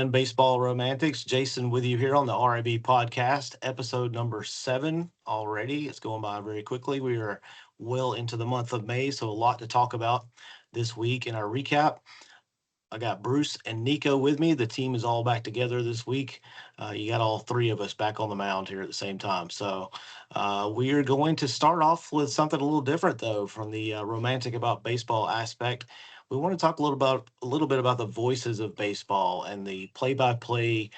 again, baseball romantics. Jason with you here on the RAB Podcast Episode07 already. It's going by very quickly. We are well into the month of May, so a lot to talk about this week in our recap. I got Bruce and Nico with me. The team is all back together this week. You got all three of us back on the mound here at the same time. So we are going to start off with something a little different, though, from the romantic about baseball aspect. We want to talk a little bit about the voices of baseball and the play-by-play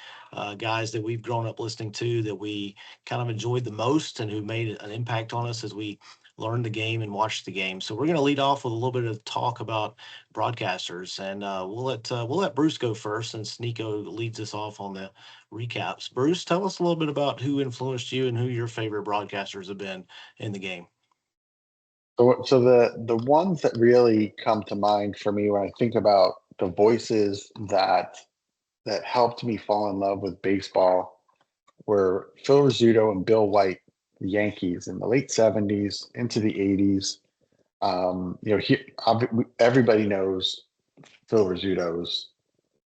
guys that we've grown up listening to, that we kind of enjoyed the most and who made an impact on us as we learned the game and watched the game. So we're going to lead off with a little bit of talk about broadcasters, and we'll let Bruce go first since Nico leads us off on the recaps. Bruce, tell us a little bit about who influenced you and who your favorite broadcasters have been in the game. So the ones that really come to mind for me when I think about the voices that helped me fall in love with baseball were Phil Rizzuto and Bill White, the Yankees, in the late 70s into the 80s. Everybody knows Phil Rizzuto's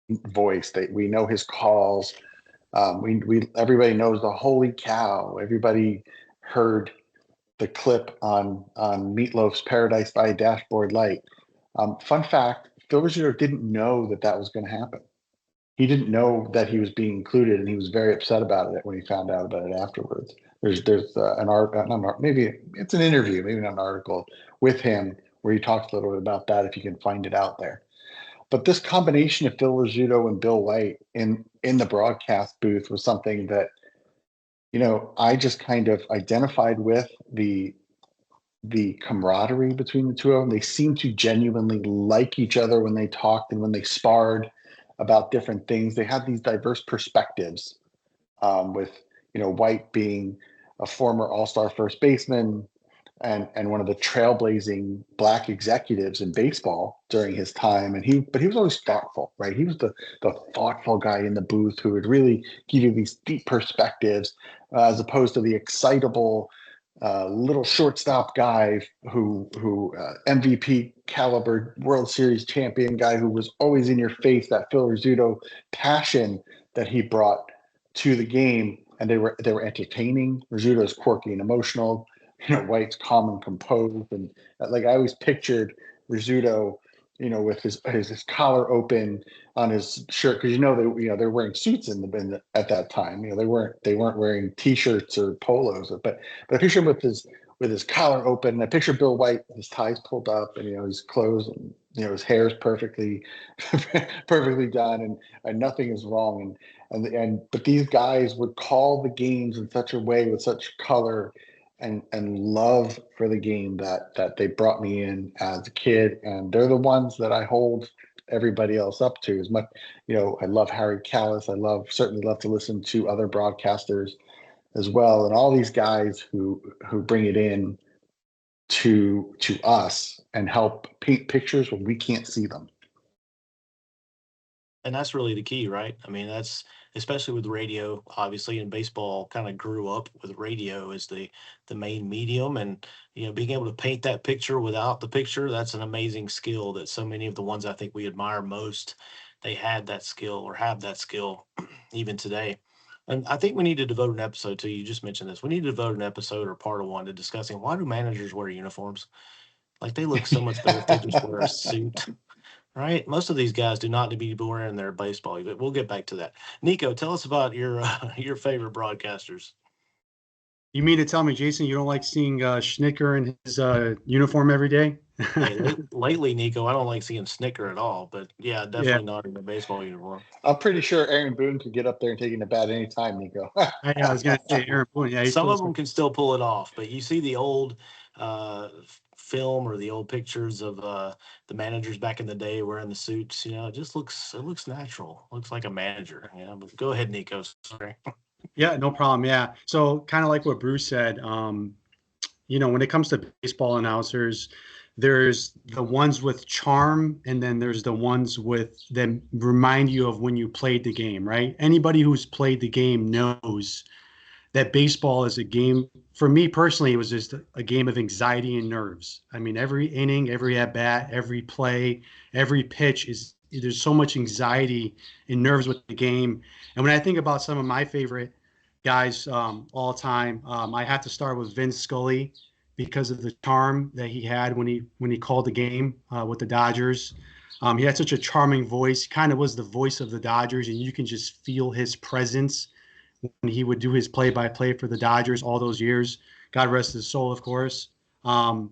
voice. We know his calls. Everybody knows the holy cow. Everybody heard the clip on Meatloaf's Paradise by Dashboard Light. Fun fact, Phil Rizzuto didn't know that was going to happen. He didn't know that he was being included, and he was very upset about it when he found out about it afterwards. There's an article, maybe it's an interview, maybe not an article, with him where he talks a little bit about that if you can find it out there. But this combination of Phil Rizzuto and Bill White in the broadcast booth was something that, I just kind of identified with the camaraderie between the two of them. They seemed to genuinely like each other when they talked and when they sparred about different things. They had these diverse perspectives, with White being a former all-star first baseman and one of the trailblazing Black executives in baseball during his time. But he was always thoughtful, right? He was the thoughtful guy in the booth who would really give you these deep perspectives, as opposed to the excitable little shortstop guy who MVP caliber World Series champion guy who was always in your face, that Phil Rizzuto passion that he brought to the game. And they were entertaining. Rizzuto's quirky and emotional. White's calm and composed. And like I always pictured Rizzuto, with his collar open on his shirt, because they're wearing suits at that time. They weren't wearing t-shirts or polos. But I picture him with his collar open. And I picture Bill White, his ties pulled up, and his clothes, and his hair is perfectly done, and nothing is wrong. But these guys would call the games in such a way, with such color and love for the game, that they brought me in as a kid, and they're the ones that I hold everybody else up to. As much, I love Harry Callis. I certainly love to listen to other broadcasters as well, and all these guys who bring it in to us and help paint pictures when we can't see them. And that's really the key, right? I mean, that's especially with radio, obviously, and baseball kind of grew up with radio as the main medium. And, being able to paint that picture without the picture, that's an amazing skill that so many of the ones I think we admire most, they had that skill or have that skill even today. And I think we need to devote an episode to, you just mentioned this, we need to devote an episode or part of one to discussing, why do managers wear uniforms? Like, they look so much better if they just wear a suit. Right. Most of these guys do not need to be wearing their baseball, but we'll get back to that. Nico, tell us about your favorite broadcasters. You mean to tell me, Jason, you don't like seeing Schnicker in his uniform every day? Hey, lately, Nico, I don't like seeing Snicker at all, but yeah, definitely not in the baseball uniform. I'm pretty sure Aaron Boone could get up there and take it to bat anytime, Nico. I was going to say Aaron Boone. Yeah, some of them can still pull it off, but you see the old film or the old pictures of the managers back in the day wearing the suits, it just looks natural. Looks like a manager. But go ahead, Nico. Sorry. Yeah, no problem. Yeah. So kind of like what Bruce said, when it comes to baseball announcers, there's the ones with charm, and then there's the ones that remind you of when you played the game, right? Anybody who's played the game knows that baseball is a game. For me personally, it was just a game of anxiety and nerves. I mean, every inning, every at bat, every play, every pitch is there's so much anxiety and nerves with the game. And when I think about some of my favorite guys all time, I have to start with Vince Scully because of the charm that he had when he called the game with the Dodgers. He had such a charming voice. He kind of was the voice of the Dodgers, and you can just feel his presence when he would do his play-by-play for the Dodgers all those years. God rest his soul, of course. And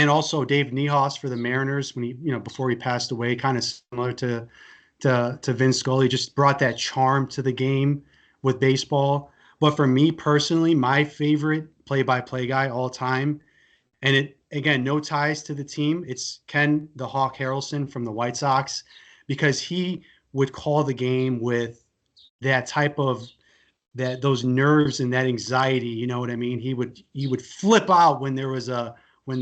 also Dave Niehaus for the Mariners when before he passed away, kind of similar to Vince Scully, just brought that charm to the game with baseball. But for me personally, my favorite play-by-play guy all time, and it again, no ties to the team, it's Ken the Hawk Harrelson from the White Sox, because he would call the game with that type of those nerves and that anxiety. You know what I mean? He would flip out when the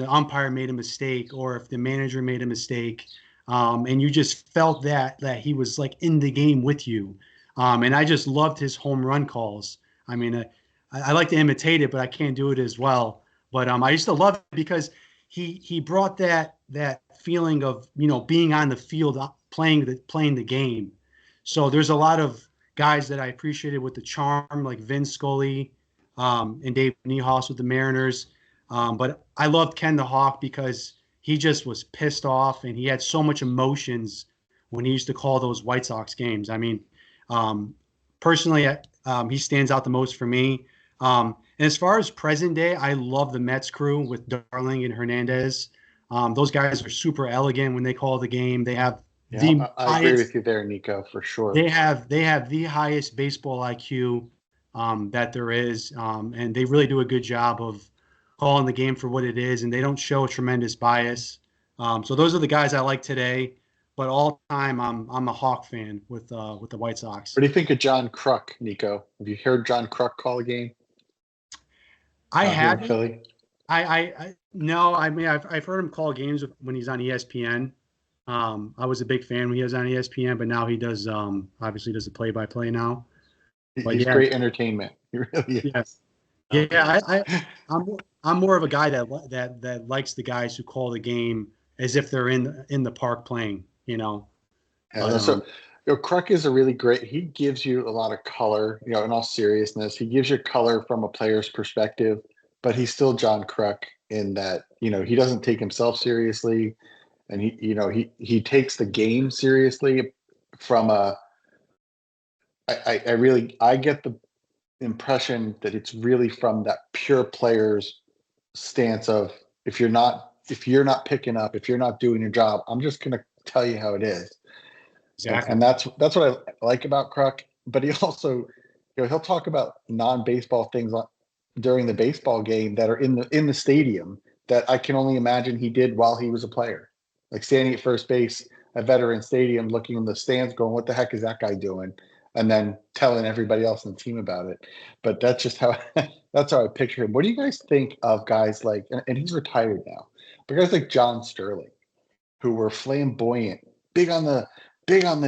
umpire made a mistake or if the manager made a mistake. And you just felt that he was like in the game with you. And I just loved his home run calls. I mean, I like to imitate it, but I can't do it as well. But I used to love it because he brought that feeling of, being on the field, playing the game. So there's a lot of guys that I appreciated with the charm, like Vince Scully and Dave Niehaus with the Mariners. But I loved Ken the Hawk because he just was pissed off and he had so much emotions when he used to call those White Sox games. I mean, personally, he stands out the most for me. And as far as present day, I love the Mets crew with Darling and Hernandez. Those guys are super elegant when they call the game. They have I agree with you there, Nico, for sure. They have the highest baseball IQ that there is, and they really do a good job of calling the game for what it is, and they don't show a tremendous bias. So those are the guys I like today. But all time, I'm a Hawk fan with the White Sox. What do you think of John Kruk, Nico? Have you heard John Kruk call a game? I have. Philly. No. I mean, I've heard him call games when he's on ESPN. I was a big fan when he was on ESPN, but now he does obviously does the play-by-play now. But He's great entertainment. He really is. Yes. Yeah. I'm more of a guy that likes the guys who call the game as if they're in the park playing. Yeah, so Kruk is a really great. He gives you a lot of color. In all seriousness, he gives you color from a player's perspective, but he's still John Kruk in that he doesn't take himself seriously. And he takes the game seriously from I get the impression that it's really from that pure player's stance of if you're not picking up, if you're not doing your job, I'm just going to tell you how it is. Exactly. And that's what I like about Kruk. But he also, he'll talk about non-baseball things during the baseball game that are in the stadium that I can only imagine he did while he was a player. Like standing at first base at Veterans Stadium, looking in the stands, going, "What the heck is that guy doing?" And then telling everybody else in the team about it. But that's just how that's how I picture him. What do you guys think of guys like? And he's retired now, but guys like John Sterling, who were flamboyant, big on the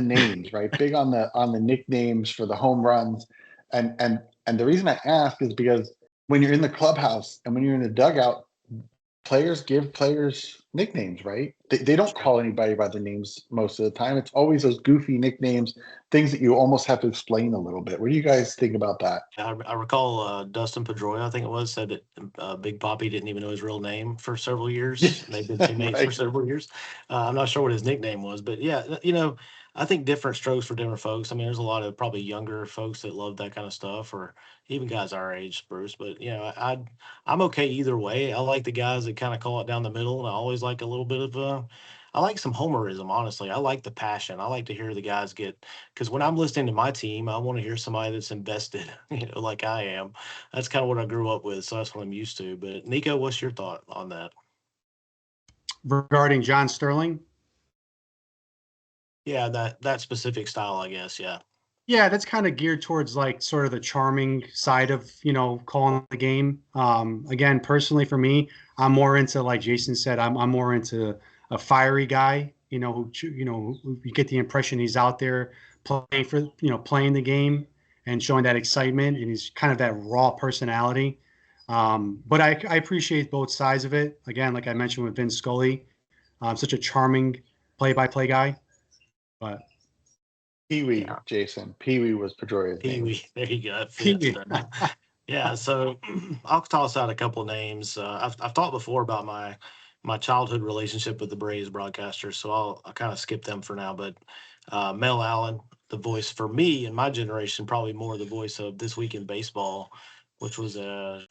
names, right? Big on the nicknames for the home runs, and the reason I ask is because when you're in the clubhouse and when you're in the dugout, players give players nicknames, right? They don't call anybody by the names most of the time. It's always those goofy nicknames, things that you almost have to explain a little bit. What do you guys think about that? I recall Dustin Pedroia, I think it was, said that Big Papi didn't even know his real name for several years. They've been teammates Right. for several years. I'm not sure what his nickname was, but yeah, I think different strokes for different folks. I mean, there's a lot of probably younger folks that love that kind of stuff, or even guys our age, Bruce. But I'm okay either way. I like the guys that kind of call it down the middle, and I always like a little bit of I like some homerism, honestly. I like the passion. I like to hear the guys because when I'm listening to my team, I want to hear somebody that's invested, like I am. That's kind of what I grew up with, so that's what I'm used to. But Nico, what's your thought on that? Regarding John Sterling? Yeah, that specific style, I guess. Yeah. Yeah, that's kind of geared towards like sort of the charming side of, calling the game. Again, personally for me, I'm more into, like Jason said, I'm more into a fiery guy, who you get the impression he's out there playing the game and showing that excitement, and he's kind of that raw personality. But I appreciate both sides of it. Again, like I mentioned with Vince Scully, such a charming play-by-play guy. But Pee Wee, Yeah. Jason. Pee Wee was Pedroia's Pee name. Wee. There you go. That Pee fits, Wee. doesn't it? Yeah, so I'll toss out a couple names. I've talked before about my childhood relationship with the Braves broadcasters, so I'll kind of skip them for now. But Mel Allen, the voice for me and my generation, probably more the voice of This Week in Baseball, which was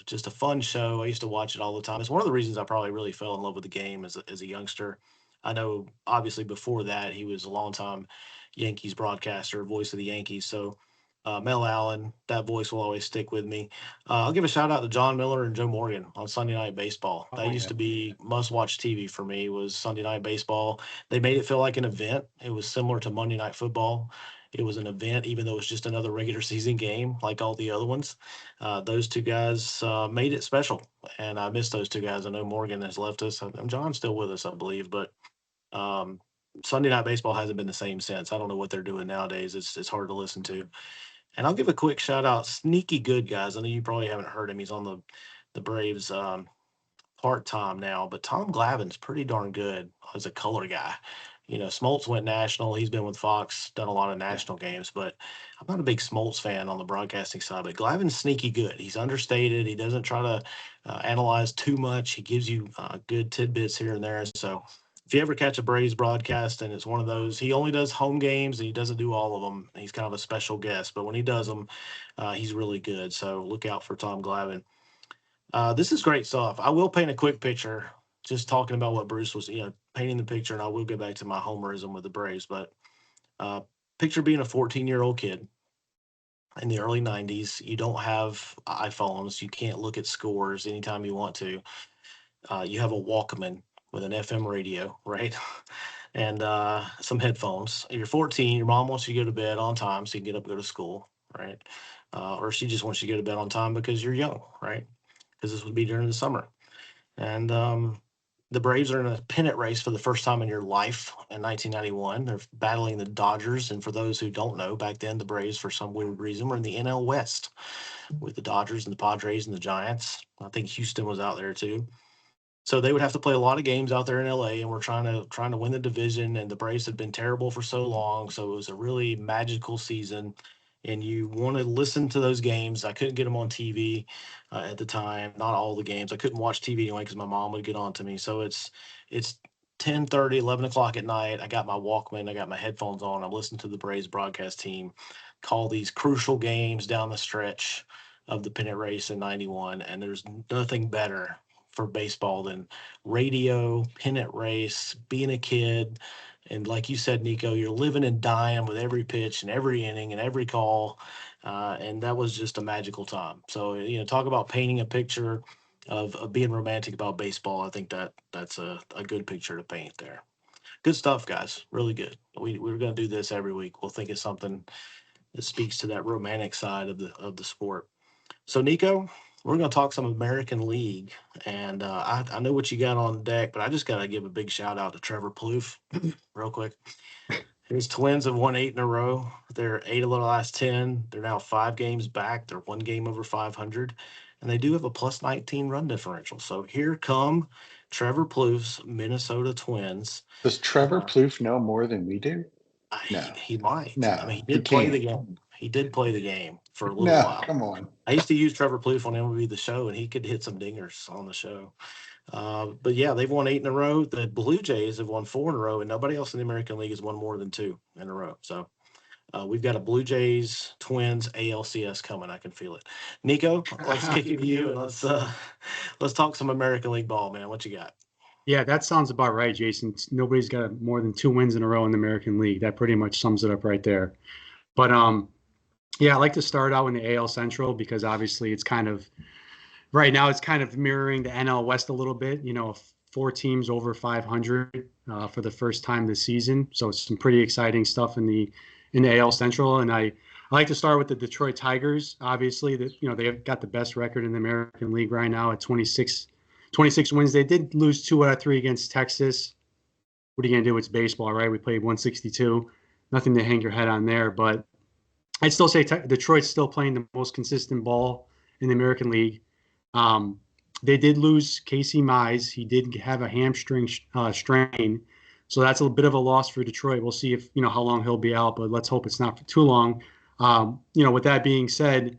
just a fun show. I used to watch it all the time. It's one of the reasons I probably really fell in love with the game as a youngster. I know, obviously, before that, he was a longtime Yankees broadcaster, voice of the Yankees. So Mel Allen, that voice will always stick with me. I'll give a shout out to John Miller and Joe Morgan on Sunday Night Baseball. That Oh, used yeah. to be must-watch TV for me. Was Sunday Night Baseball. They made it feel like an event. It was similar to Monday Night Football. It was an event, even though it was just another regular season game like all the other ones. Those two guys made it special, and I miss those two guys. I know Morgan has left us. John's still with us, I believe, but um, Sunday Night Baseball hasn't been the same since. I don't know what they're doing nowadays. It's hard to listen to. And I'll give a quick shout out, Sneaky Good guys. I know you probably haven't heard him. He's on the Braves part time now, but Tom Glavine's pretty darn good as a color guy. You know, Smoltz went national. He's been with Fox, done a lot of national games, but I'm not a big Smoltz fan on the broadcasting side. But Glavine's sneaky good. He's understated. He doesn't try to analyze too much. He gives you good tidbits here and there. So if you ever catch a Braves broadcast and it's one of those, he only does home games and he doesn't do all of them. He's kind of a special guest, but when he does them, he's really good. So look out for Tom Glavine. This is great stuff. I will paint a quick picture, just talking about what Bruce was, painting the picture, and I will go back to my homerism with the Braves. But uh, picture being a 14-year-old kid in the early 90s. You don't have iPhones. You can't look at scores anytime you want to. You have a Walkman with an FM radio, right? And some headphones. You're 14. Your mom wants you to go to bed on time so you can get up and go to school, right? Or she just wants you to go to bed on time because you're young, right? Because this would be during the summer. And the Braves are in a pennant race for the first time in your life in 1991. They're battling the Dodgers. And for those who don't know, back then the Braves, for some weird reason, were in the NL West with the Dodgers and the Padres and the Giants. I think Houston was out there too. So they would have to play a lot of games out there in LA, and we're trying to win the division. And the Braves had been terrible for so long, so it was a really magical season. And you want to listen to those games. I couldn't get them on TV at the time, not all the games. I couldn't watch TV anyway because my mom would get on to me. So it's 10:30, 11 o'clock at night. I got my Walkman, I got my headphones on. I'm listening to the Braves broadcast team call these crucial games down the stretch of the pennant race in '91, and there's nothing better for baseball than radio, pennant race, being a kid. And like you said, Nico, you're living and dying with every pitch and every inning and every call. And that was just a magical time. So, talk about painting a picture of being romantic about baseball. I think that's a good picture to paint there. Good stuff, guys. Really good. We're going to do this every week. We'll think of something that speaks to that romantic side of the sport. So, Nico, we're going to talk some American League, and I know what you got on deck, but I just got to give a big shout out to Trevor Plouffe real quick. His Twins have won 8 in a row. They're 8 of the last 10. They're now 5 games back. They're 1 game over 500, and they do have a plus 19 run differential. So here come Trevor Plouffe's Minnesota Twins. Does Trevor Uh, Plouffe know more than we do? No. he might. No, I mean, he he did play the can't. game. He did play the game for a little No, while. come on. I used to use Trevor Plouffe on MLB The Show, and he could hit some dingers on the show. But yeah, they've won 8 in a row. The Blue Jays have won 4 in a row, and nobody else in the American League has won more than 2 in a row. So we've got a Blue Jays Twins ALCS coming. I can feel it. Nico, let's kick it to you, and let's talk some American League ball, man. What you got? Yeah, that sounds about right, Jason. Nobody's got more than 2 wins in a row in the American League. That pretty much sums it up right there. But yeah, I like to start out in the AL Central because obviously it's kind of right now it's kind of mirroring the NL West a little bit. 4 teams over 500 for the first time this season. So it's some pretty exciting stuff in the AL Central. And I like to start with the Detroit Tigers. Obviously, they've got the best record in the American League right now at 26 wins. They did lose 2 out of 3 against Texas. What are you gonna do? It's baseball, right? We played 162. Nothing to hang your head on there, but I'd still say Detroit's still playing the most consistent ball in the American League. They did lose Casey Mize. He did have a hamstring strain, So that's a bit of a loss for Detroit. We'll see if, how long he'll be out, but let's hope it's not for too long. With that being said,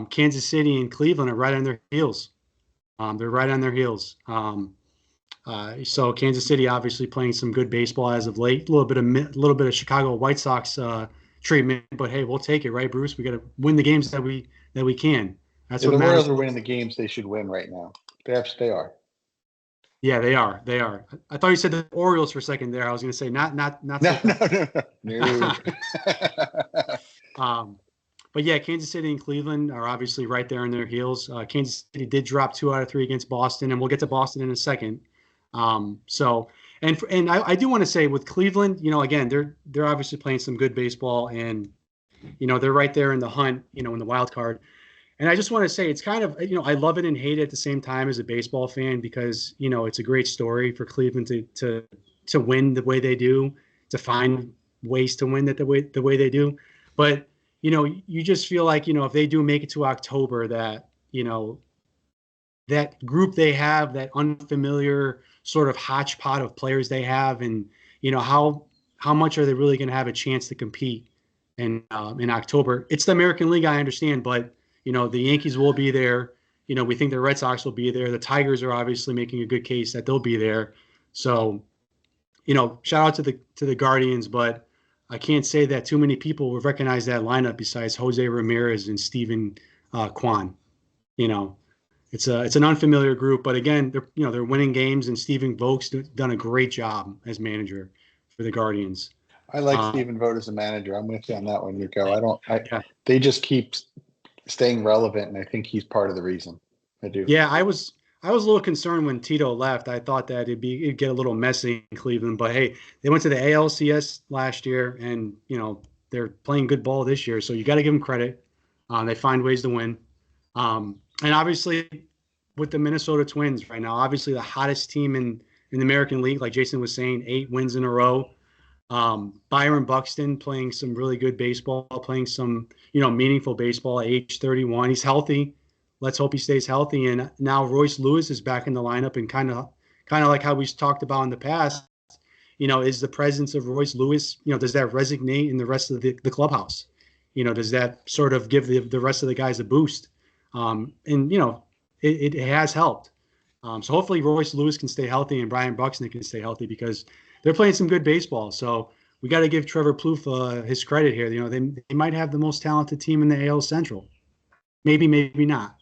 Kansas City and Cleveland are right on their heels. They're right on their heels. So Kansas City obviously playing some good baseball as of late. A little bit of Chicago White Sox treatment, but hey, we'll take it, right, Bruce? We got to win the games that we can. That's what the matters. Royals are winning the games they should win right now. They are. Yeah, they are. They are. I thought you said the Orioles for a second there. I was going to say not. No. But yeah, Kansas City and Cleveland are obviously right there on their heels. Kansas City did drop 2 out of 3 against Boston, and we'll get to Boston in a second. I do want to say with Cleveland, again, they're obviously playing some good baseball, and they're right there in the hunt, in the wild card. And I just want to say it's kind of, I love it and hate it at the same time as a baseball fan because, it's a great story for Cleveland to win the way they do, to find ways to win the way they do. But, you just feel like, if they do make it to October, that, that group they have, that unfamiliar sort of hodgepodge of players they have, and, how much are they really going to have a chance to compete in October? It's the American League, I understand, but the Yankees will be there. We think the Red Sox will be there. The Tigers are obviously making a good case that they'll be there. So, shout out to the Guardians, but I can't say that too many people will recognize that lineup besides Jose Ramirez and Steven Kwan. It's an unfamiliar group, but again, they're winning games, and Stephen Vogt's done a great job as manager for the Guardians. I like Stephen Vogt as a manager. I'm with you on that one, Nico. They just keep staying relevant, and I think he's part of the reason. I do. Yeah, I was a little concerned when Tito left. I thought that it'd get a little messy in Cleveland, but hey, they went to the ALCS last year, and they're playing good ball this year, so you got to give them credit. They find ways to win, and obviously with the Minnesota Twins right now, obviously the hottest team in the American League, like Jason was saying, 8 wins in a row. Byron Buxton playing some really good baseball, playing some, meaningful baseball at age 31. He's healthy. Let's hope he stays healthy. And now Royce Lewis is back in the lineup, and kind of like how we talked about in the past, is the presence of Royce Lewis, does that resonate in the rest of the clubhouse? Does that sort of give the rest of the guys a boost? It has helped. So hopefully Royce Lewis can stay healthy and Brian Buxton can stay healthy because they're playing some good baseball. So we got to give Trevor Plouffe his credit here. They might have the most talented team in the AL Central. Maybe not.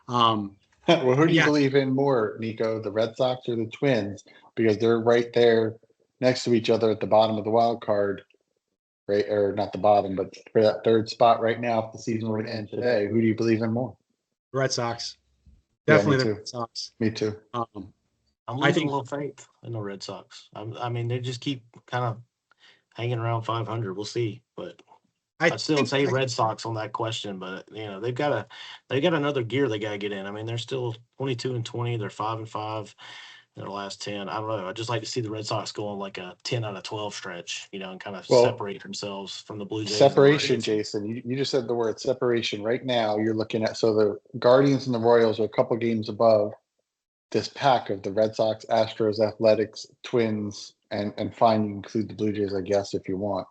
Well, who do you believe in more, Nico, the Red Sox or the Twins? Because they're right there next to each other at the bottom of the wild card, right? Or not the bottom, but for that third spot right now, if the season were to end today, who do you believe in more? Red Sox. Definitely the Red Sox. Me too. I'm losing a little faith in the Red Sox. I mean, they just keep kind of hanging around 500. We'll see, but I'd still say Red Sox on that question. But they've got another gear they got to get in. I mean, they're still 22-20. They're 5-5 in their last 10. I don't know. I'd just like to see the Red Sox go on like a 10 out of 12 stretch, and kind of separate themselves from the Blue Jays. Separation, Jason. You just said the word separation. Right now, you're looking at the Guardians and the Royals are a couple games above this pack of the Red Sox, Astros, Athletics, Twins, and fine, you include the Blue Jays, I guess, if you want.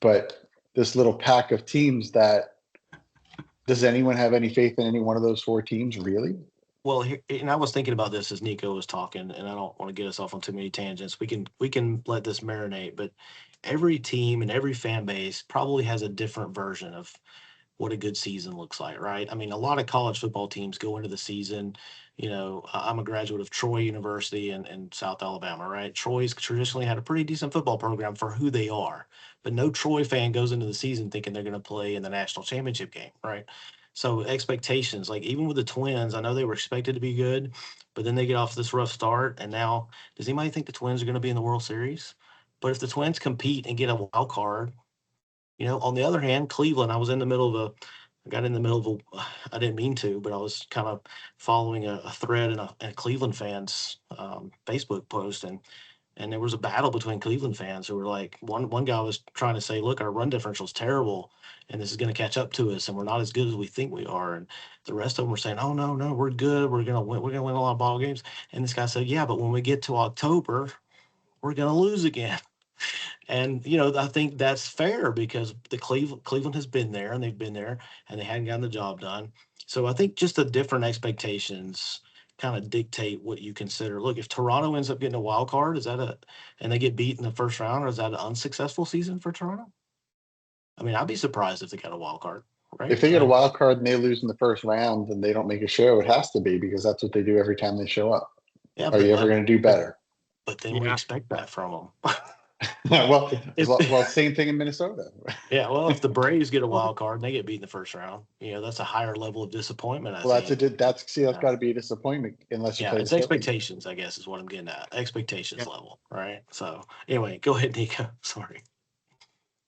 But this little pack of teams does anyone have any faith in any one of those 4 teams, really? Well, and I was thinking about this as Nico was talking, and I don't want to get us off on too many tangents. We can let this marinate, but every team and every fan base probably has a different version of what a good season looks like, right? I mean, a lot of college football teams go into the season. I'm a graduate of Troy University in South Alabama, right? Troy's traditionally had a pretty decent football program for who they are, but no Troy fan goes into the season thinking they're going to play in the national championship game, right? So expectations, like even with the Twins, I know they were expected to be good, but then they get off this rough start. And now, does anybody think the Twins are going to be in the World Series? But if the Twins compete and get a wild card, on the other hand, Cleveland, I didn't mean to, but I was kind of following a thread in a Cleveland fans Facebook post, and there was a battle between Cleveland fans who were like, one guy was trying to say, look, our run differential is terrible, and this is going to catch up to us, and we're not as good as we think we are. And the rest of them were saying, oh, no, we're good. We're going to win. We're going to win a lot of ball games. And this guy said, yeah, but when we get to October, we're going to lose again. And, I think that's fair because the Cleveland has been there and they've been there and they hadn't gotten the job done. So I think just the different expectations kind of dictate what you consider. Look, if Toronto ends up getting a wild card, and they get beat in the first round, or is that an unsuccessful season for Toronto? I mean, I'd be surprised if they got a wild card, right? If they get a wild card and they lose in the first round and they don't make a show, it has to be because that's what they do every time they show up. Yeah, Are you ever going to do better? But then we expect that from them. well, same thing in Minnesota. Yeah, well, if the Braves get a wild card and they get beat in the first round, that's a higher level of disappointment. That's got to be a disappointment unless you play. It's expectations, I guess, is what I'm getting at. Expectations level, right? So anyway, go ahead, Nico. Sorry.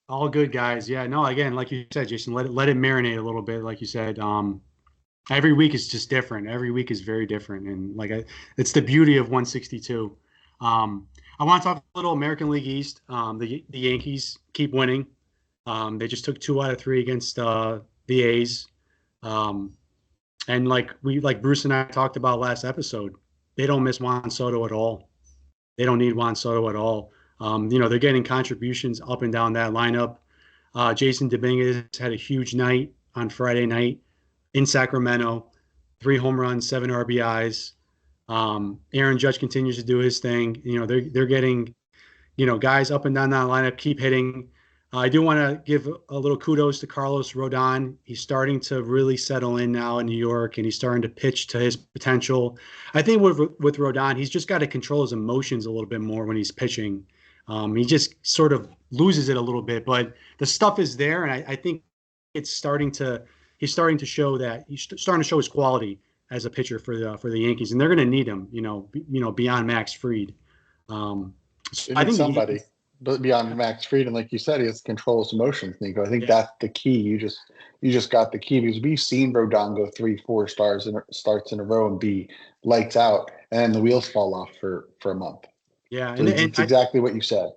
All good, guys. Yeah, no, again, like you said, Jason, let it marinate a little bit. Like you said, every week is just different. Every week is very different, and it's the beauty of 162. I want to talk a little American League East. The Yankees keep winning. They just took 2 out of 3 against the A's. And like Bruce and I talked about last episode, they don't miss Juan Soto at all. They don't need Juan Soto at all. They're getting contributions up and down that lineup. Jason Dominguez had a huge night on Friday night in Sacramento. 3 home runs, 7 RBIs. Aaron Judge continues to do his thing. They're getting, guys up and down that lineup, keep hitting. I do want to give a little kudos to Carlos Rodon. He's starting to really settle in now in New York, and he's starting to pitch to his potential. I think with Rodon, he's just got to control his emotions a little bit more when he's pitching. He just sort of loses it a little bit, but the stuff is there, and I think he's starting to show his quality as a pitcher for the Yankees, and they're going to need him, beyond Max Fried. I think somebody beyond Max Fried, and like you said, he has to control his emotions, Nico. I think that's the key. You just got the key because we've seen Rodon go 3-4 starts in a row and be lights out, and then the wheels fall off for a month. Yeah, so it's exactly what you said.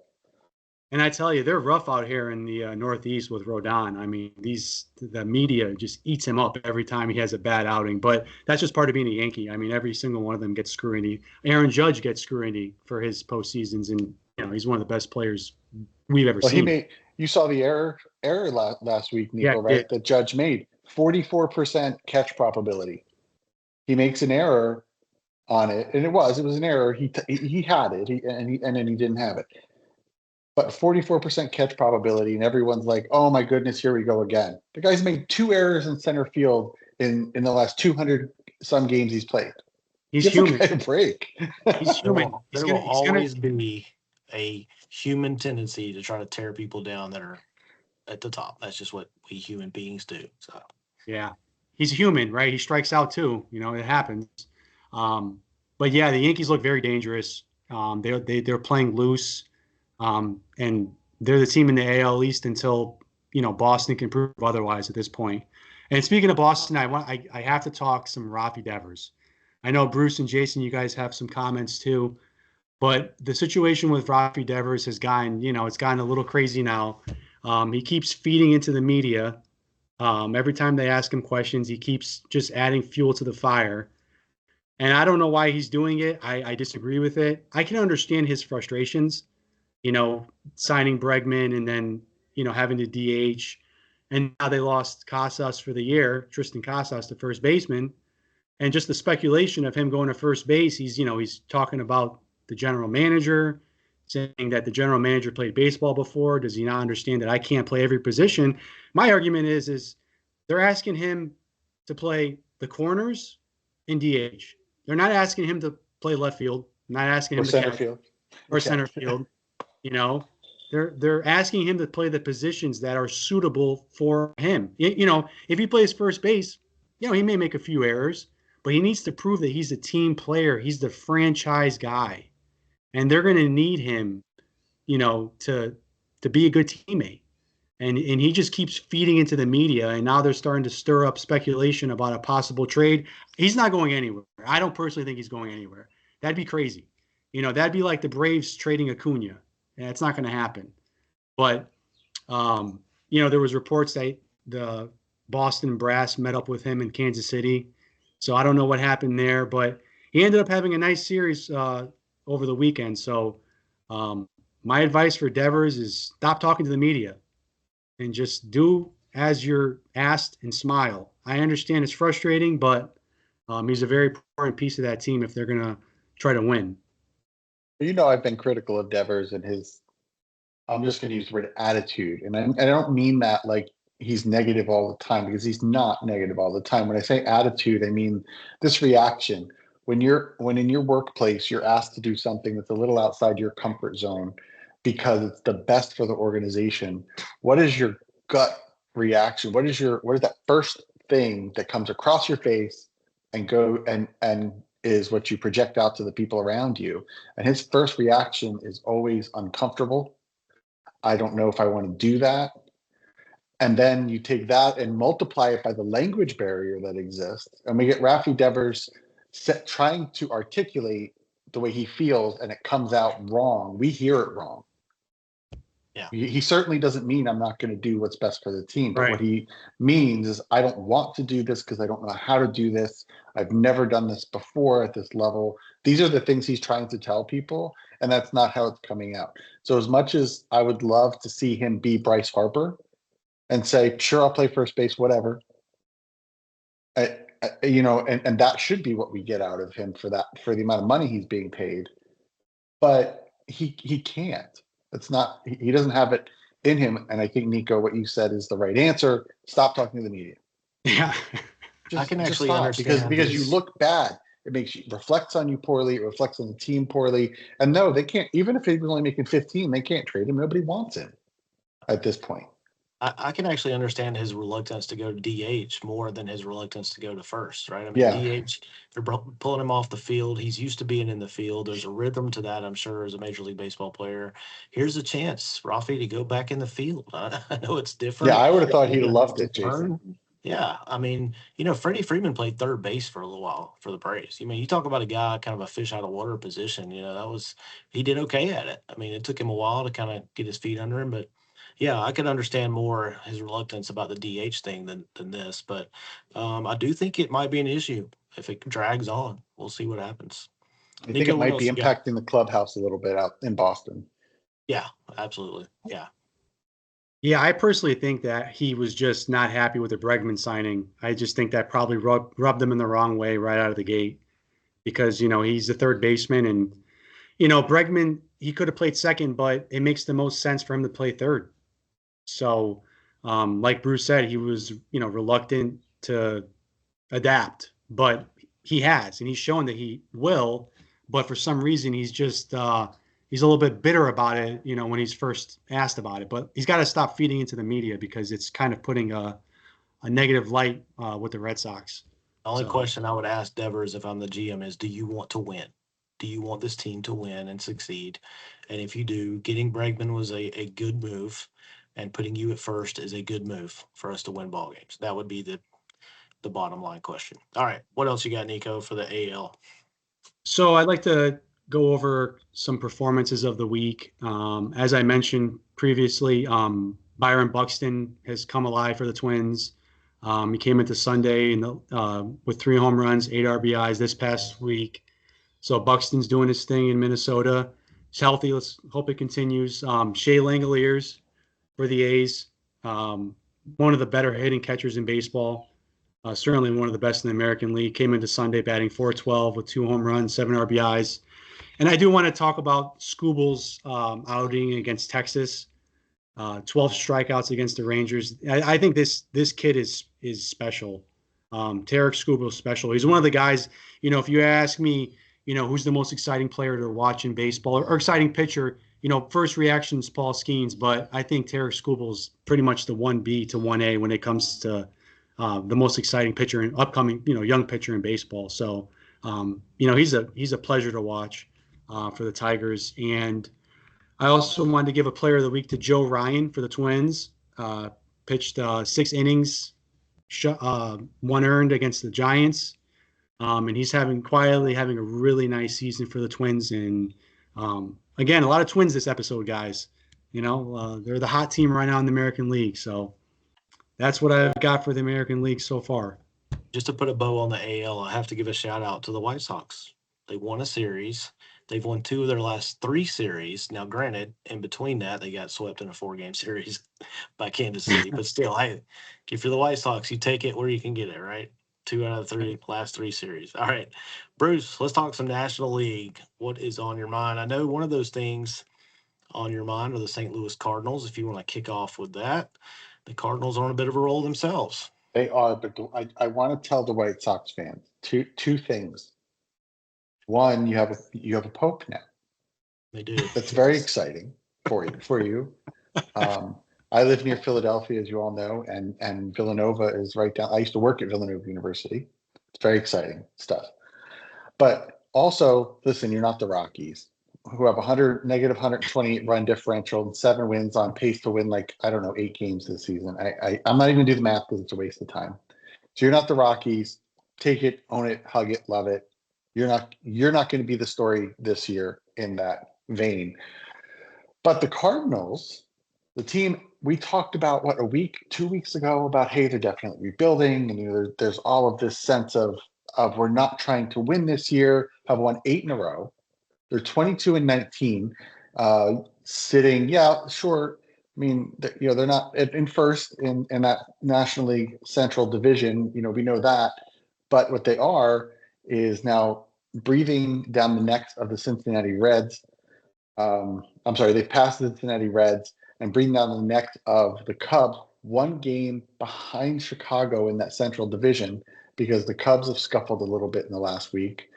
And I tell you, they're rough out here in the Northeast with Rodon. I mean, the media just eats him up every time he has a bad outing. But that's just part of being a Yankee. I mean, every single one of them gets screwy. Aaron Judge gets screwy for his postseasons, and he's one of the best players we've ever seen. You saw the error last week, Nico, right? That Judge made 44% catch probability. He makes an error on it, and it was an error. He had it, and then he didn't have it. But 44% catch probability, and everyone's like, "Oh my goodness, here we go again." The guy's made 2 errors in center field in the last 200 some games he's played. He's human. A break. He's human. There will always be a human tendency to try to tear people down that are at the top. That's just what we human beings do. So yeah, he's human, right? He strikes out too. It happens. But yeah, the Yankees look very dangerous. They're playing loose. And they're the team in the AL East until, Boston can prove otherwise at this point. And speaking of Boston, I have to talk some Rafi Devers. I know Bruce and Jason, you guys have some comments too, but the situation with Rafi Devers has gotten, it's gotten a little crazy now. He keeps feeding into the media. Every time they ask him questions, he keeps just adding fuel to the fire. And I don't know why he's doing it. I disagree with it. I can understand his frustrations. Signing Bregman and then, having to DH. And now they lost Casas for the year, Tristan Casas, the first baseman. And just the speculation of him going to first base, he's talking about the general manager, saying that the general manager played baseball before. Does he not understand that I can't play every position? My argument is they're asking him to play the corners and DH. They're not asking him to play left field, not asking him to center field. Or center field. They're asking him to play the positions that are suitable for him. If he plays first base, he may make a few errors, but he needs to prove that he's a team player. He's the franchise guy, and they're going to need him, to be a good teammate. And he just keeps feeding into the media, and now they're starting to stir up speculation about a possible trade. He's not going anywhere. I don't personally think he's going anywhere. That'd be crazy. That'd be like the Braves trading Acuna. Yeah, it's not going to happen. But, there was reports that the Boston brass met up with him in Kansas City. So I don't know what happened there, but he ended up having a nice series over the weekend. So My advice for Devers is stop talking to the media and just do as you're asked and smile. I understand it's frustrating, but he's a very important piece of that team if they're going to try to win. I've been critical of Devers and his, I'm just going to use the word attitude. And I don't mean that like he's negative all the time, because he's not negative all the time. When I say attitude, I mean this reaction. When in your workplace, you're asked to do something that's a little outside your comfort zone because it's the best for the organization. What is your gut reaction? What is that first thing that comes across your face and is what you project out to the people around you? And his first reaction is always uncomfortable. I don't know if I want to do that. And then you take that and multiply it by the language barrier that exists. And we get Rafi Devers trying to articulate the way he feels, and it comes out wrong. We hear it wrong. Yeah. He certainly doesn't mean I'm not going to do what's best for the team. But Right. What he means is I don't want to do this because I don't know how to do this. I've never done this before at this level. These are the things he's trying to tell people, and that's not how it's coming out. So as much as I would love to see him be Bryce Harper and say, sure, I'll play first base, whatever. And that should be what we get out of him for the amount of money he's being paid. But he can't. It's not. He doesn't have it in him. And I think, Nico, what you said is the right answer. Stop talking to the media. Yeah. I can actually stop, understand because you look bad. It reflects on you poorly. It reflects on the team poorly. And no, they can't. Even if he was only making 15, they can't trade him. Nobody wants him at this point. I can actually understand his reluctance to go to DH more than his reluctance to go to first, right? I mean, Yeah. DH, they're pulling him off the field. He's used to being in the field. There's a rhythm to that, I'm sure, as a Major League Baseball player. Here's a chance, Rafi, to go back in the field. I know it's different. Yeah, I would have thought he'd have loved it, Jason. Yeah, I mean, Freddie Freeman played third base for a little while for the Braves. I mean, you talk about a guy kind of a fish out of water position. He did okay at it. I mean, it took him a while to kind of get his feet under him, but yeah, I could understand more his reluctance about the DH thing than this. But I do think it might be an issue if it drags on. We'll see what happens. I think it might be impacting the clubhouse a little bit out in Boston. Yeah, absolutely. Yeah. Yeah, I personally think that he was just not happy with the Bregman signing. I just think that probably rubbed him in the wrong way right out of the gate, because, he's the third baseman, and, Bregman, he could have played second, but it makes the most sense for him to play third. So, like Bruce said, he was, reluctant to adapt, but he has, and he's shown that he will, but for some reason he's just, he's a little bit bitter about it, when he's first asked about it. But he's got to stop feeding into the media, because it's kind of putting a negative light with the Red Sox. The only question I would ask Devers if I'm the GM is, do you want to win? Do you want this team to win and succeed? And if you do, getting Bregman was a good move, and putting you at first is a good move for us to win ball games. That would be the bottom line question. All right, what else you got, Nico, for the AL? So I'd like to go over some performances of the week. As I mentioned previously, Byron Buxton has come alive for the Twins. He came into Sunday with 3 home runs, 8 RBIs this past week. So Buxton's doing his thing in Minnesota. He's healthy. Let's hope it continues. Shea Langoliers for the A's, one of the better hitting catchers in baseball. Certainly one of the best in the American League. Came into Sunday batting .412 with 2 home runs, 7 RBIs. And I do want to talk about Skubal's outing against Texas. 12 strikeouts against the Rangers. I think this kid is special. Tarek Skubal's special. He's one of the guys, if you ask me, who's the most exciting player to watch in baseball, or exciting pitcher, first reaction is Paul Skenes, but I think Tarek Skubal's pretty much the 1B to 1A when it comes to the most exciting pitcher and upcoming, young pitcher in baseball. So, he's a pleasure to watch for the Tigers. And I also wanted to give a player of the week to Joe Ryan for the Twins. Pitched 6 innings, 1 earned against the Giants. And he's quietly having a really nice season for the Twins. And again, a lot of Twins this episode, guys. They're the hot team right now in the American League. So that's what I've got for the American League so far. Just to put a bow on the AL, I have to give a shout out to the White Sox. They won a series. They've won 2 of their last 3 series. Now, granted, in between that, they got swept in a 4-game series by Kansas City. But still, hey, if you're the White Sox, you take it where you can get it, right? 2 out of 3 last 3 series. All right, Bruce, let's talk some National League. What is on your mind? I know one of those things on your mind are the St. Louis Cardinals. If you want to kick off with that, the Cardinals are on a bit of a roll themselves. They are, but I want to tell the White Sox fans two things. One, you have a pope now. They do. That's very exciting for you. I live near Philadelphia, as you all know, and Villanova is right down. I used to work at Villanova University. It's very exciting stuff. But also, listen, you're not the Rockies, who have negative 128 run differential and 7 wins, on pace to win 8 games this season. I'm not even gonna do the math because it's a waste of time. So you're not the Rockies. Take it, own it, hug it, love it. You're not going to be the story this year in that vein. But the Cardinals, the team we talked about, 2 weeks ago, about, hey, they're definitely rebuilding, and there's all of this sense of we're not trying to win this year. Have won 8 in a row. They're 22-19, sitting. Yeah, sure. I mean, they're not in first in that National League Central Division. We know that, but what they are is now breathing down the necks of the Cincinnati Reds. I'm sorry, they've passed the Cincinnati Reds and breathing down the necks of the Cubs, 1 game behind Chicago in that Central Division, because the Cubs have scuffled a little bit in the last week,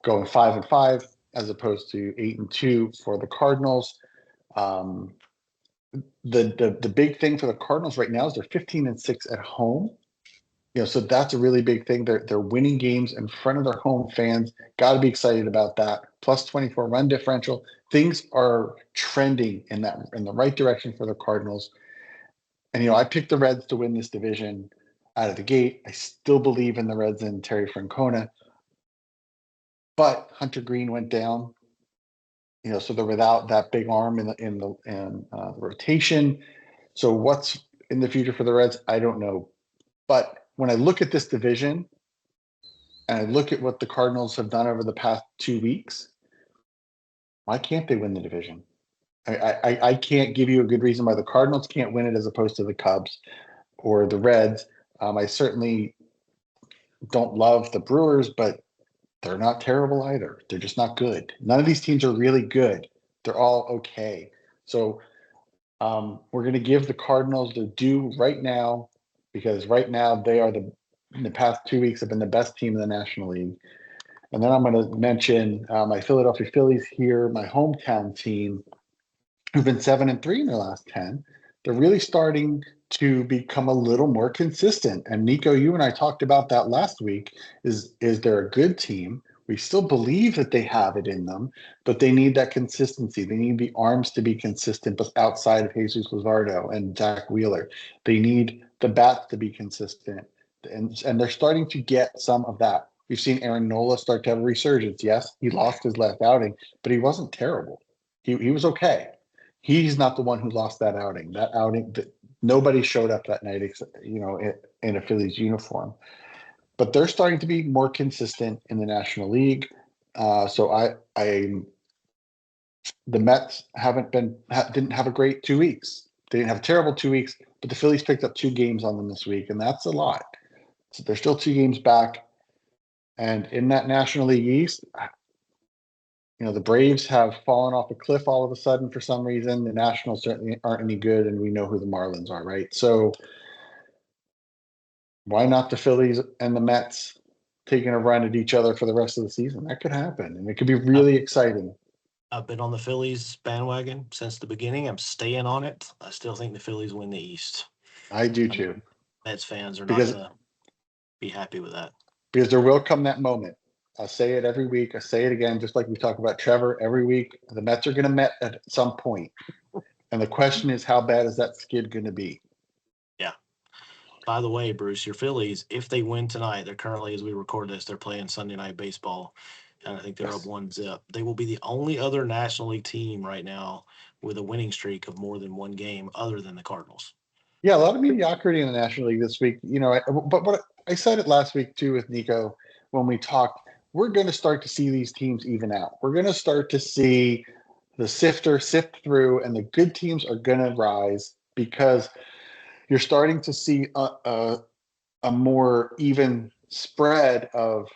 going 5-5 as opposed to 8-2 for the Cardinals. The big thing for the Cardinals right now is they're 15-6 at home. So that's a really big thing. They're winning games in front of their home fans. Got to be excited about that. Plus 24 run differential. Things are trending in the right direction for the Cardinals. And I picked the Reds to win this division out of the gate. I still believe in the Reds and Terry Francona. But Hunter Green went down. So they're without that big arm in the rotation. So what's in the future for the Reds? I don't know. But when I look at this division and I look at what the Cardinals have done over the past 2 weeks, why can't they win the division? I can't give you a good reason why the Cardinals can't win it as opposed to the Cubs or the Reds. I certainly don't love the Brewers, but they're not terrible either. They're just not good. None of these teams are really good. They're all okay. So we're going to give the Cardinals their due right now, because right now they are in the past 2 weeks have been the best team in the National League. And then I'm going to mention my Philadelphia Phillies here, my hometown team, who've been 7-3 in their last 10. They're really starting to become a little more consistent. And Nico, you and I talked about that last week. Is they're a good team. We still believe that they have it in them, but they need that consistency. They need the arms to be consistent, but outside of Jesus Luzardo and Zach Wheeler. They need the bats to be consistent. And they're starting to get some of that. We've seen Aaron Nola start to have a resurgence. Yes, he lost his last outing, but he wasn't terrible. He was okay. He's not the one who lost that outing. That outing, nobody showed up that night, in a Phillies uniform. But they're starting to be more consistent in the National League. So the Mets didn't have a great 2 weeks. They didn't have a terrible 2 weeks, but the Phillies picked up 2 games on them this week, and that's a lot. So they're still 2 games back. And in that National League East, the Braves have fallen off a cliff all of a sudden for some reason. The Nationals certainly aren't any good, and we know who the Marlins are, right? So why not the Phillies and the Mets taking a run at each other for the rest of the season? That could happen, and it could be really exciting. I've been on the Phillies bandwagon since the beginning. I'm staying on it. I still think the Phillies win the East. I do too. Mets fans are not going to be happy with that. Because there will come that moment. I'll say it every week. I say it again, just like we talk about Trevor every week. The Mets are going to Met at some point. And the question is, how bad is that skid going to be? Yeah. By the way, Bruce, your Phillies, if they win tonight, they're currently, as we record this, they're playing Sunday Night Baseball. And I think they're up 1-0. They will be the only other National League team right now with a winning streak of more than 1 game other than the Cardinals. Yeah, a lot of mediocrity in the National League this week. But what I said it last week too with Nico when we talked. we're going to start to see these teams even out. We're going to start to see the sifter sift through, and the good teams are going to rise because you're starting to see a more even spread of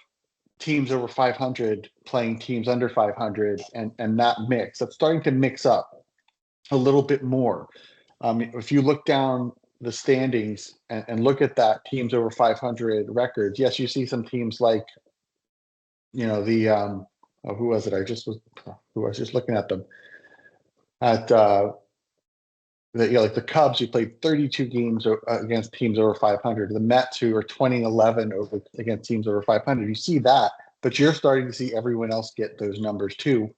teams over 500 playing teams under 500, and that mix. That's starting to mix up a little bit more. If you look down the standings and look at that teams over 500 records, yes, you see some teams like, who was it? I was just looking at them at like the Cubs, who played 32 games against teams over 500. The Mets, who are 20-11 against teams over 500. You see that, but you're starting to see everyone else get those numbers too,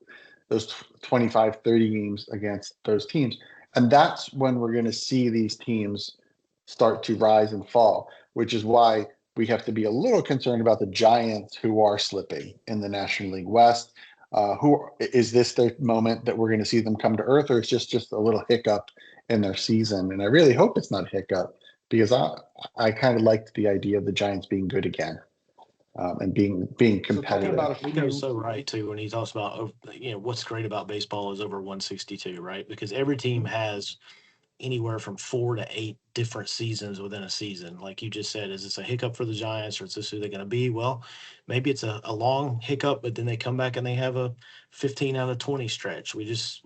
those 25, 30 games against those teams. And that's when we're going to see these teams start to rise and fall, which is why we have to be a little concerned about the Giants, who are slipping in the National League West. Is this the moment that we're going to see them come to earth, or it's just a little hiccup in their season? And I really hope it's not a hiccup, because I kind of liked the idea of the Giants being good again, and being competitive. Nico's so right too when he talks about what's great about baseball is over 162, right? Because every team has anywhere from 4 to 8 different seasons within a season. Like you just said, is this a hiccup for the Giants, or is this who they're going to be? Well, maybe it's a long hiccup, but then they come back and they have a 15 out of 20 stretch. We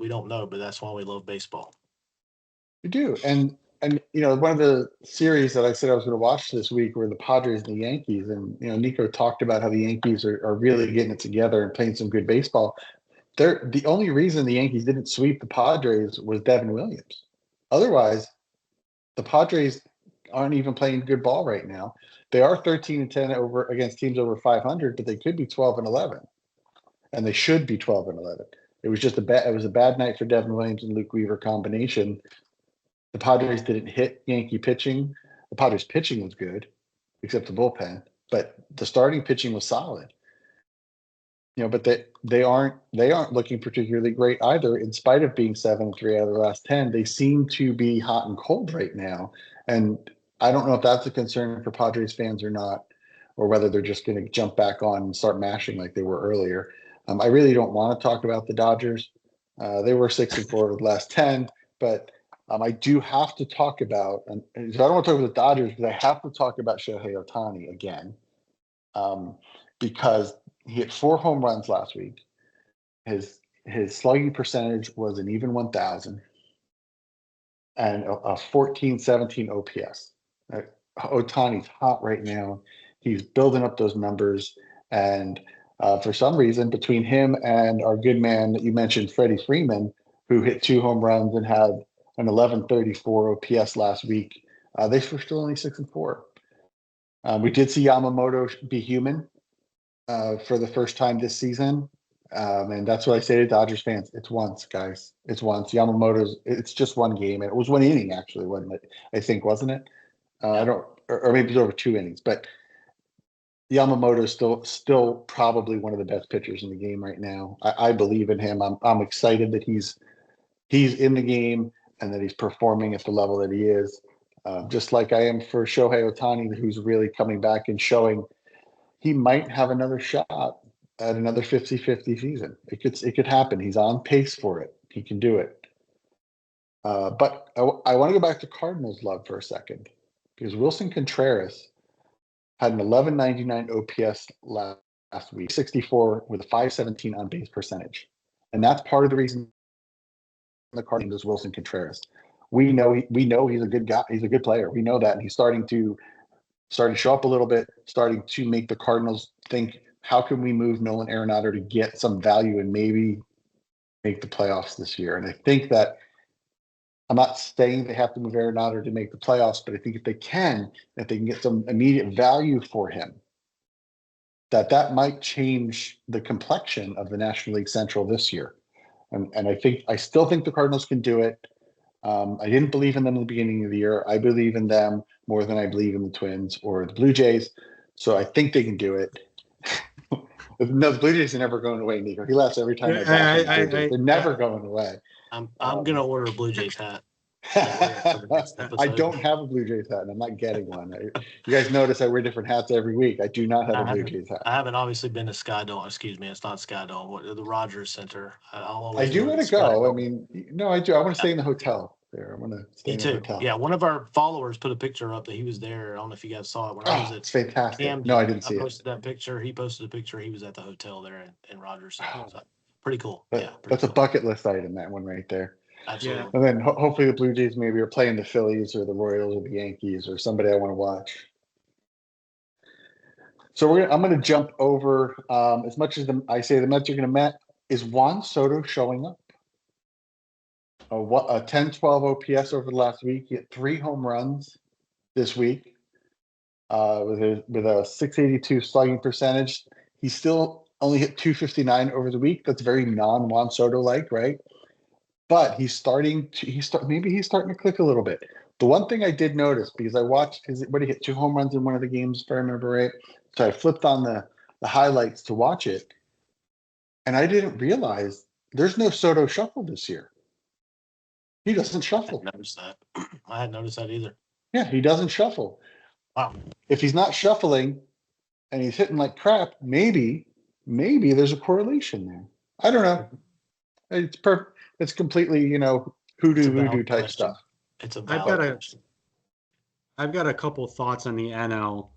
don't know, but that's why we love baseball. We do. And one of the series that I said I was going to watch this week were the Padres and the Yankees. And, Nico talked about how the Yankees are really getting it together and playing some good baseball. The only reason the Yankees didn't sweep the Padres was Devin Williams. Otherwise, the Padres aren't even playing good ball right now. They are 13-10 over against teams over 500, but they could be 12-11, and they should be 12-11. It was just a bad night for Devin Williams and Luke Weaver combination. The Padres didn't hit Yankee pitching. The Padres pitching was good, except the bullpen, but the starting pitching was solid. But they aren't looking particularly great either. In spite of being 7-3 out of the last 10, they seem to be hot and cold right now. And I don't know if that's a concern for Padres fans or not, or whether they're just going to jump back on and start mashing like they were earlier. I really don't want to talk about the Dodgers. They were 6-4 over the last 10, but I do have to talk about, and I don't want to talk about the Dodgers, because I have to talk about Shohei Ohtani again, because he hit 4 home runs last week. His slugging percentage was an even 1,000 and a 14-17 OPS. Ohtani's hot right now. He's building up those numbers, and for some reason, between him and our good man that you mentioned, Freddie Freeman, who hit 2 home runs and had an 1134 OPS last week, they were still only 6-4. We did see Yamamoto be human for the first time this season. And that's what I say to Dodgers fans. It's once, guys. It's once. It's just one game. And it was 1 inning, actually, wasn't it? I think, wasn't it? I don't, or maybe it was over 2 innings. But Yamamoto is still probably one of the best pitchers in the game right now. I believe in him. I'm excited that he's in the game and that he's performing at the level that he is. Just like I am for Shohei Ohtani, who's really coming back and showing he might have another shot at another 50-50 season. It could happen. He's on pace for it. He can do it. But I want to go back to Cardinals love for a second, because Wilson Contreras had an 1199 OPS last week, 64 with a 517 on base percentage. And that's part of the reason the Cardinals is Wilson Contreras. We know he's a good guy. He's a good player. We know that. And he's starting to show up a little bit, starting to make the Cardinals think, how can we move Nolan Arenado to get some value and maybe make the playoffs this year? And I think that, I'm not saying they have to move Arenado to make the playoffs, but I think if they can get some immediate value for him, that might change the complexion of the National League Central this year. And I still think the Cardinals can do it. I didn't believe in them in the beginning of the year. I believe in them more than I believe in the Twins or the Blue Jays. So I think they can do it. No, the Blue Jays are never going away, Nico. He laughs every time I back them. They're never going away. I'm gonna order a Blue Jays hat. for the next I episode. don't have a Blue Jays hat, and I'm not getting one. You guys notice I wear different hats every week. I do not have a Blue Jays hat. I haven't obviously been to Skydome. Excuse me, it's not Skydome. The Rogers Center. I'll I always do go want to to go. Skydome. I mean, no, I do. I want to stay in the hotel there. I want to stay Me in the too. hotel. Yeah, one of our followers put a picture up that he was there. I don't know if you guys saw it when I was at It's fantastic. Camden. No, I didn't see I it. posted that picture. He posted a picture. He was at the hotel there in Rogers Center. Oh. So, pretty cool. That's a bucket list item, that one right there. Absolutely. Yeah. And then hopefully the Blue Jays maybe are playing the Phillies or the Royals or the Yankees or somebody I want to watch. So I'm going to jump over as much as I say the Mets are going to Met. Is Juan Soto showing up? A 10-12 OPS over the last week. He hit 3 home runs this week with a 682 slugging percentage. He still only hit 259 over the week. That's very non-Juan Soto-like, right? But maybe he's starting to click a little bit. The one thing I did notice, because I watched, because he hit 2 home runs in one of the games, if I remember right. So I flipped on the highlights to watch it, and I didn't realize there's no Soto shuffle this year. He doesn't shuffle. I hadn't noticed that. I hadn't noticed that either. Yeah, he doesn't shuffle. Wow. If he's not shuffling and he's hitting like crap, maybe there's a correlation there. I don't know. It's perfect. It's completely, hoodoo type question. stuff. It's a valid question. I've got a couple thoughts on the NL.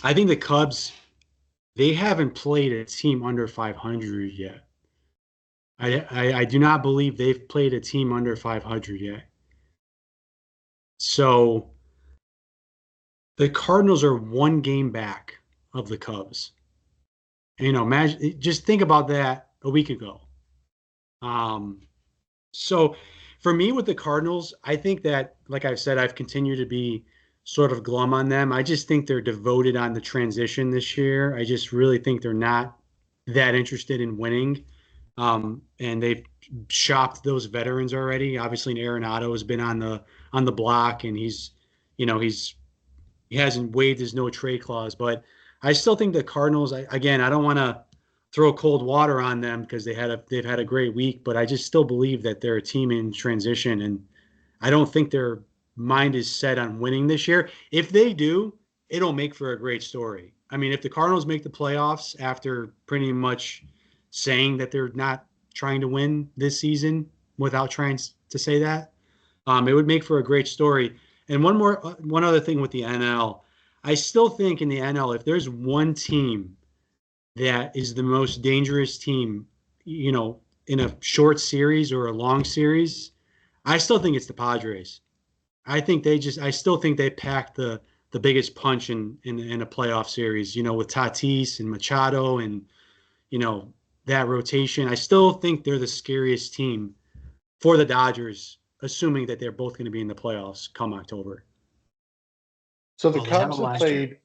I think the Cubs, they haven't played a team under 500 yet. I do not believe they've played a team under 500 yet. So the Cardinals are 1 game back of the Cubs. Imagine, just think about that a week ago. So for me with the Cardinals, I think that, like I've said, I've continued to be sort of glum on them. I just think they're devoted on the transition this year. I just really think they're not that interested in winning. And they've shopped those veterans already. Obviously, Arenado has been on the block, and he hasn't waived his no trade clause. But I still think the Cardinals. I don't want to throw cold water on them because they've had a great week, but I just still believe that they're a team in transition, and I don't think their mind is set on winning this year. If they do, it'll make for a great story. I mean, if the Cardinals make the playoffs after pretty much saying that they're not trying to win this season without trying to say that, it would make for a great story. And one other thing with the NL, I still think in the NL, if there's one team that is the most dangerous team, in a short series or a long series, I still think it's the Padres. I still think they packed the biggest punch in a playoff series, with Tatis and Machado and, that rotation. I still think they're the scariest team for the Dodgers, assuming that they're both going to be in the playoffs come October. So the Cubs have played.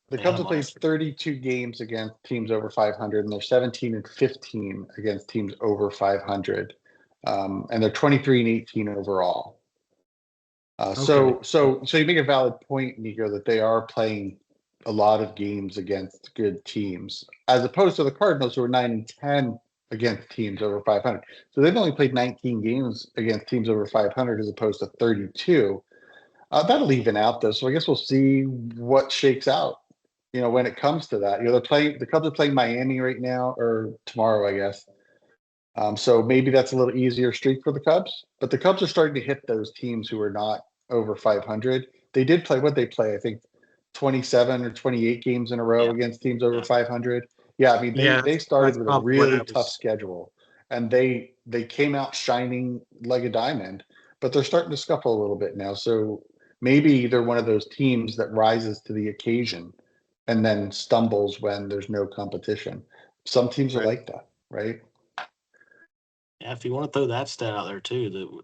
The Cubs have played year. 32 games against teams over 500, and they're 17-15 against teams over 500, and they're 23-18 overall. So you make a valid point, Nico, that they are playing a lot of games against good teams, as opposed to the Cardinals, who are 9-10 against teams over 500. So they've only played 19 games against teams over 500, as opposed to 32. That'll even out though, so I guess we'll see what shakes out. When it comes to that, the Cubs are playing Miami right now, or tomorrow, I guess. So maybe that's a little easier streak for the Cubs. But the Cubs are starting to hit those teams who are not over 500. They did play I think 27 or 28 games in a row against teams over 500. Yeah, I mean they started with a really tough schedule, and they came out shining like a diamond. But they're starting to scuffle a little bit now. So maybe they're one of those teams that rises to the occasion and then stumbles when there's no competition. Some teams are like that, right? Yeah, if you want to throw that stat out there too,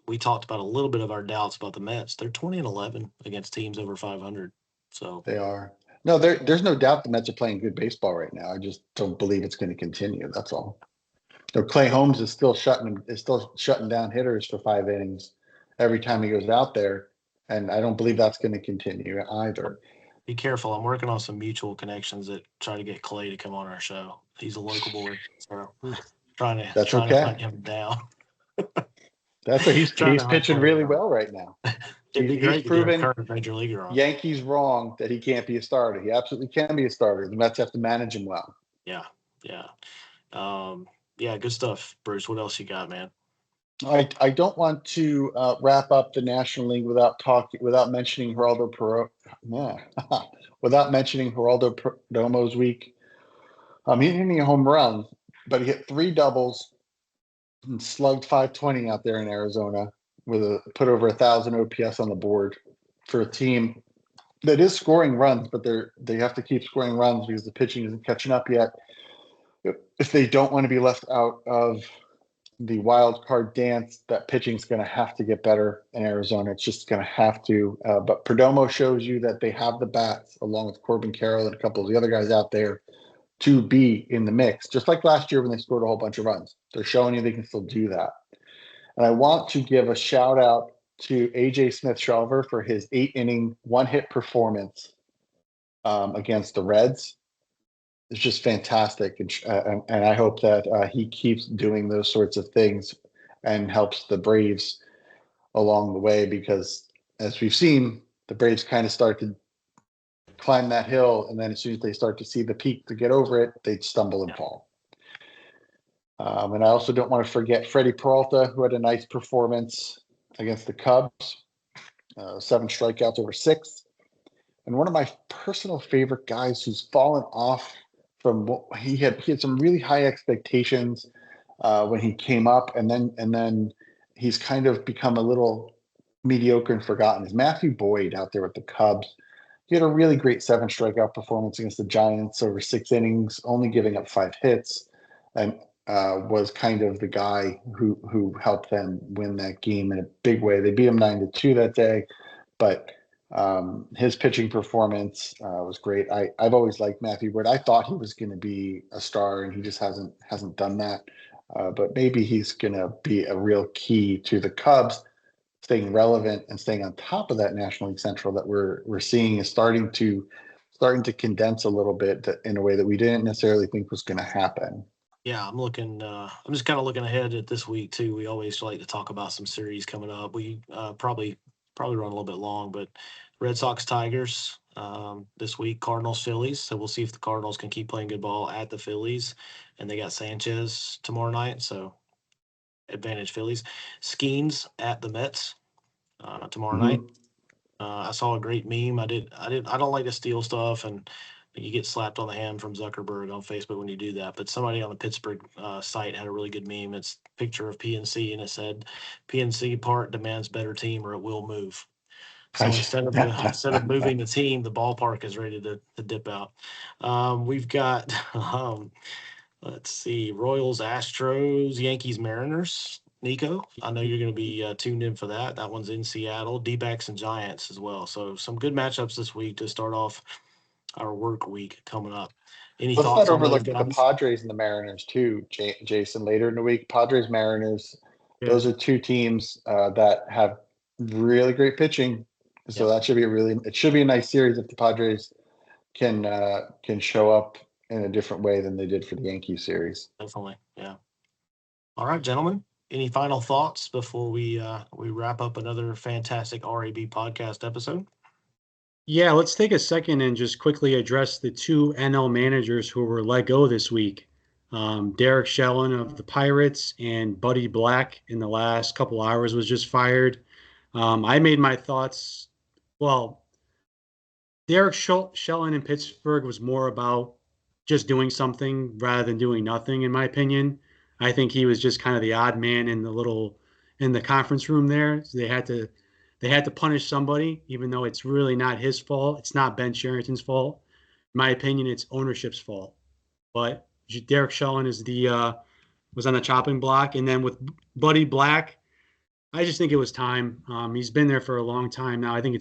we talked about a little bit of our doubts about the Mets. They're 20-11 against teams over 500. So they are. No, there's no doubt the Mets are playing good baseball right now. I just don't believe it's going to continue. That's all. Clay Holmes is still shutting down hitters for 5 innings every time he goes out there, and I don't believe that's going to continue either. Be careful. I'm working on some mutual connections that try to get Clay to come on our show. He's a local boy, so trying to hunt him down. That's what he's Trying to pitching hype really it up. well right now. It'd be He's great to get a proven current major leaguer on. Yankees wrong that he can't be a starter. He absolutely can be a starter. The Mets have to manage him well. Yeah. Yeah, good stuff, Bruce. What else you got, man? I don't want to wrap up the National League without mentioning without mentioning Geraldo Perdomo's week. He didn't hit a home run, but he hit 3 doubles and slugged .520 out there in Arizona with put over 1,000 OPS on the board for a team that is scoring runs, but they have to keep scoring runs because the pitching isn't catching up yet. If they don't want to be left out of the wild card dance, that pitching's going to have to get better in Arizona. It's just going to have to. But Perdomo shows you that they have the bats, along with Corbin Carroll and a couple of the other guys out there, to be in the mix. Just like last year when they scored a whole bunch of runs. They're showing you they can still do that. And I want to give a shout out to A.J. Smith-Shawver for his 8-inning, 1-hit performance against the Reds. It's just fantastic. And I hope that he keeps doing those sorts of things and helps the Braves along the way, because as we've seen, the Braves kind of start to climb that hill, and then as soon as they start to see the peak to get over it, they stumble and fall. And I also don't want to forget Freddie Peralta, who had a nice performance against the Cubs, 7 strikeouts over 6. And one of my personal favorite guys who's fallen off from what he had some really high expectations when he came up, and then he's kind of become a little mediocre and forgotten, is Matthew Boyd out there with the Cubs. He had a really great 7 strikeout performance against the Giants over 6 innings, only giving up 5 hits, and was kind of the guy who helped them win that game in a big way. They beat him 9-2 that day, but his pitching performance was great. I've always liked Matthew Boyd. I thought he was going to be a star, and he just hasn't done that. But maybe he's going to be a real key to the Cubs staying relevant and staying on top of that National League Central that we're seeing is starting to condense a little bit in a way that we didn't necessarily think was going to happen. Yeah, I'm just kind of looking ahead at this week too. We always like to talk about some series coming up. We probably run a little bit long, but Red Sox Tigers this week, Cardinals Phillies. So we'll see if the Cardinals can keep playing good ball at the Phillies, and they got Sanchez tomorrow night, so advantage Phillies. Skenes at the Mets tomorrow night. I saw a great meme. I don't like to steal stuff, and you get slapped on the hand from Zuckerberg on Facebook when you do that. But somebody on the Pittsburgh site had a really good meme. It's a picture of PNC, and it said, "PNC part demands better team, or it will move." So instead of moving the team, the ballpark is ready to dip out. We've got let's see, Royals, Astros, Yankees, Mariners. Nico, I know you're going to be tuned in for that. That one's in Seattle. D-backs and Giants as well. So some good matchups this week to start off our work week coming up. Any Let's thoughts not on those overlook the guys? Padres and the Mariners too, Jason. Later in the week, Padres, Mariners. Yeah. Those are 2 teams that have really great pitching. So that should be a nice series if the Padres can show up in a different way than they did for the Yankees series. Definitely, yeah. All right, gentlemen. Any final thoughts before we wrap up another fantastic RAB podcast episode? Yeah, let's take a second and just quickly address the 2 NL managers who were let go this week. Derek Shelton of the Pirates and Buddy Black in the last couple hours was just fired. I made my thoughts. Well, Derek Shelton in Pittsburgh was more about just doing something rather than doing nothing, in my opinion. I think he was just kind of the odd man in the conference room there. So they had to punish somebody, even though it's really not his fault. It's not Ben Cherington's fault. In my opinion, it's ownership's fault. But Derek Shelton was on the chopping block. And then with Buddy Black, I just think it was time. He's been there for a long time now. I think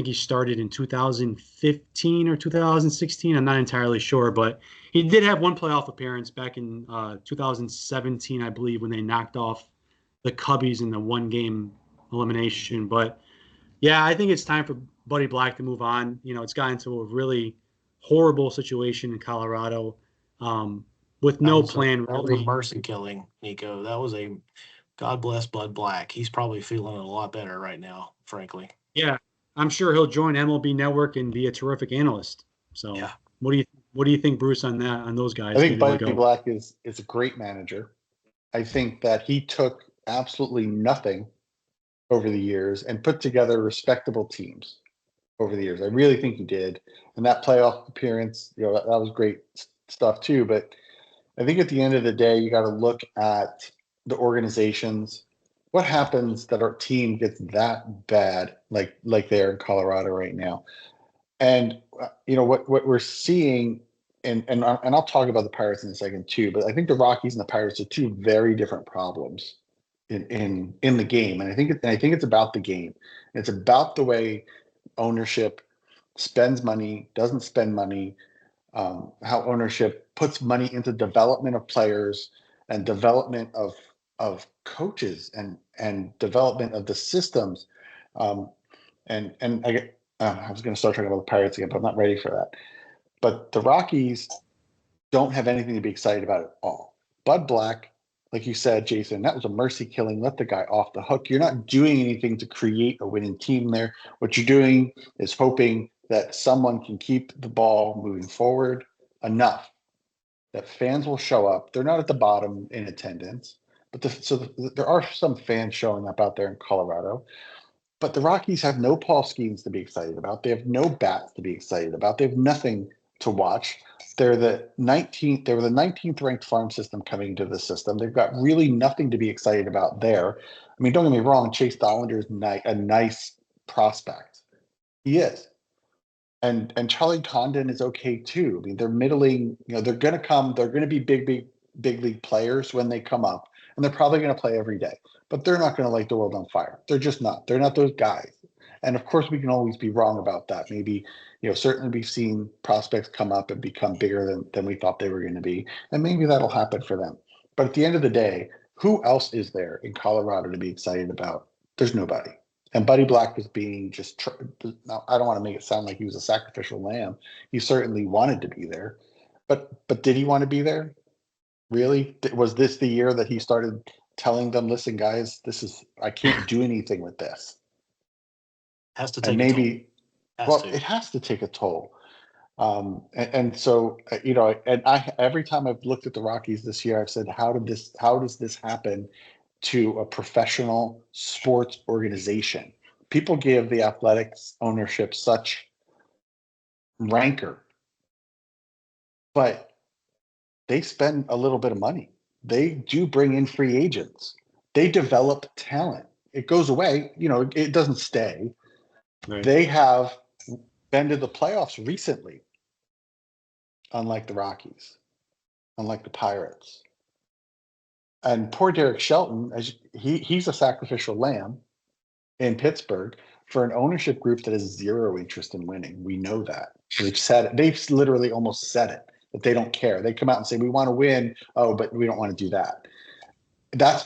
he started in 2015 or 2016. I'm not entirely sure, but he did have one playoff appearance back in 2017, I believe, when they knocked off the Cubbies in the 1-game elimination. But yeah, I think it's time for Buddy Black to move on. It's gotten to a really horrible situation in Colorado with no plan. That was a mercy killing, Nico. That was a God bless Bud Black. He's probably feeling a lot better right now, frankly. Yeah, I'm sure he'll join MLB Network and be a terrific analyst. So, Yeah. what do you think, Bruce, on that, on those guys? I think Maybe they'll Buddy go. Black is a great manager. I think that he took absolutely nothing over the years and put together respectable teams over the years. I really think he did. And that playoff appearance, that was great stuff too. But I think at the end of the day, you got to look at the organizations. What happens that our team gets that bad, like they're in Colorado right now? And what we're seeing, and I'll talk about the Pirates in a second too. But I think the Rockies and the Pirates are two very different problems in the game. And I think it's about the game. It's about the way ownership spends money, doesn't spend money, how ownership puts money into development of players and development of coaches and development of the systems. And I was going to start talking about the Pirates again, but I'm not ready for that. But the Rockies don't have anything to be excited about at all. Bud Black, like you said, Jason, that was a mercy killing. Let the guy off the hook. You're not doing anything to create a winning team there. What you're doing is hoping that someone can keep the ball moving forward enough that fans will show up. They're not at the bottom in attendance, but there are some fans showing up out there in Colorado. But the Rockies have no Paul Skenes to be excited about. They have no bats to be excited about. They have nothing to watch. They're the 19th. They were the 19th ranked farm system coming into the system. They've got really nothing to be excited about there. I mean, don't get me wrong. Chase Dollinger is a nice prospect. He is, and Charlie Condon is okay too. I mean, they're middling. They're going to come. They're going to be big league players when they come up, and they're probably going to play every day. But they're not going to light the world on fire. They're just not. They're not those guys. And of course, we can always be wrong about that. Maybe, certainly we've seen prospects come up and become bigger than we thought they were going to be. And maybe that'll happen for them. But at the end of the day, who else is there in Colorado to be excited about? There's nobody. And Buddy Black was being now, I don't want to make it sound like he was a sacrificial lamb. He certainly wanted to be there. But did he want to be there? Really? Was this the year that he started telling them, listen, guys, I can't do anything with this? Has to take And maybe, it has to take a toll. So, every time I've looked at the Rockies this year, I've said, how does this happen to a professional sports organization? People give the Athletics ownership such rancor, but they spend a little bit of money. They do bring in free agents. They develop talent. It goes away. It doesn't stay. Right. They have been to the playoffs recently, unlike the Rockies, unlike the Pirates. And poor Derek Shelton, he's a sacrificial lamb in Pittsburgh for an ownership group that has zero interest in winning. We know that. They've said it. They've literally almost said it, that they don't care. They come out and say, we want to win. Oh, but we don't want to do that. That's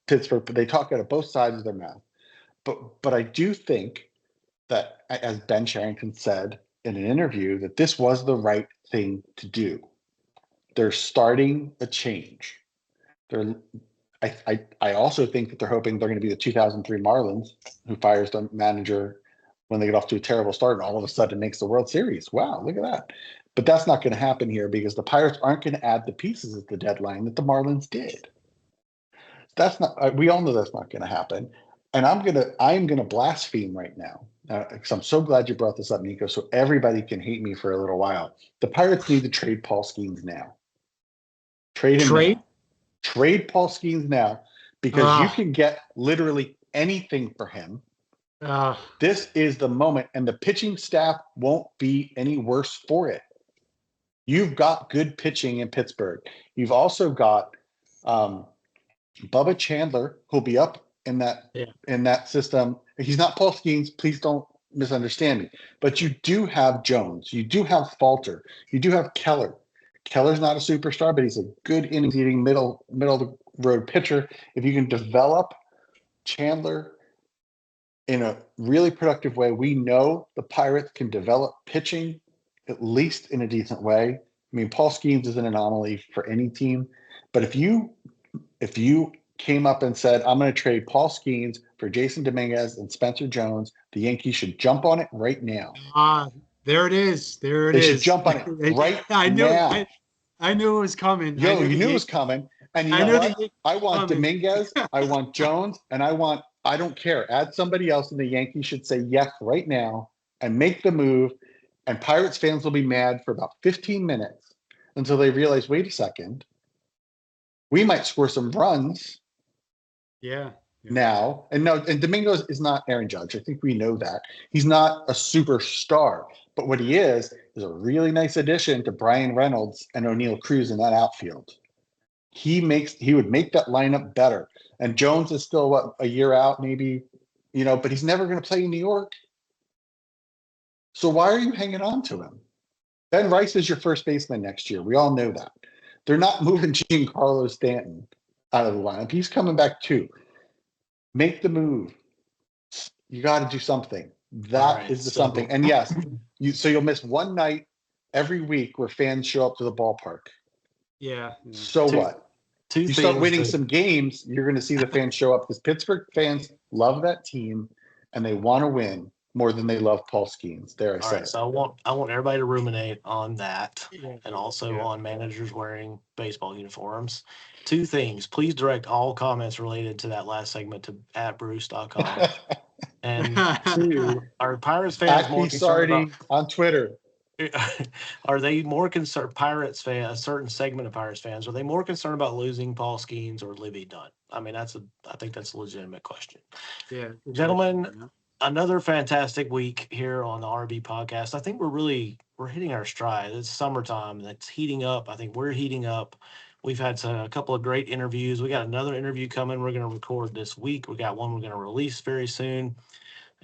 Pittsburgh. They talk out of both sides of their mouth. But I do think that, as Ben Cherington said in an interview, that this was the right thing to do. They're starting a change. I also think that they're hoping they're going to be the 2003 Marlins, who fires the manager when they get off to a terrible start and all of a sudden makes the World Series. Wow, look at that. But that's not going to happen here because the Pirates aren't going to add the pieces at the deadline that the Marlins did. We all know that's not going to happen. And I'm going to blaspheme right now. Because I'm so glad you brought this up, Nico, so everybody can hate me for a little while. The Pirates need to trade Paul Skenes now. Trade him now. Trade Paul Skenes now, because you can get literally anything for him. This is the moment, and the pitching staff won't be any worse for it. You've got good pitching in Pittsburgh. You've also got Bubba Chandler, who'll be up in that system. He's not Paul Skenes. Please don't misunderstand me. But you do have Jones. You do have Falter. You do have Keller. Keller's not a superstar, but he's a good innings-eating middle of the road pitcher. If you can develop Chandler in a really productive way, we know the Pirates can develop pitching at least in a decent way. I mean, Paul Skenes is an anomaly for any team, but if you came up and said, I'm going to trade Paul Skenes for Jason Dominguez and Spencer Jones, the Yankees should jump on it right now. There it is. They should jump on it right now. I knew it was coming. You knew it was coming. And you know what? I want Dominguez, I want Jones, and I don't care. Add somebody else, and the Yankees should say yes right now and make the move. And Pirates fans will be mad for about 15 minutes until they realize, wait a second, we might score some runs. Yeah. Now. And Dominguez is not Aaron Judge. I think we know that. He's not a superstar. But what he is a really nice addition to Brian Reynolds and O'Neal Cruz in that outfield. He would make that lineup better. And Jones is still a year out, maybe, but he's never going to play in New York. So why are you hanging on to him? Ben Rice is your first baseman next year. We all know that. They're not moving Giancarlo Stanton out of the lineup. He's coming back too. Make the move. You got to do something. That is the something. And yes, you'll miss one night every week where fans show up to the ballpark. Yeah. So what? You start winning some games, you're going to see the fans show up because Pittsburgh fans love that team and they want to win more than they love Paul Skenes. There I say. Right, so I want everybody to ruminate on that and also on managers wearing baseball uniforms. 2 things. Please direct all comments related to that last segment to @bruce.com. And 2, are Pirates fans more concerned about on Twitter? Are they more concerned, Pirates fans, a certain segment of Pirates fans, are they more concerned about losing Paul Skenes or Libby Dunn? I mean, I think that's a legitimate question. Yeah. Gentlemen, another fantastic week here on the RB podcast. I think we're hitting our stride. It's summertime. It's heating up. I think we're heating up. We've had a couple of great interviews. We got another interview coming. We're going to record this week. We got one we're going to release very soon.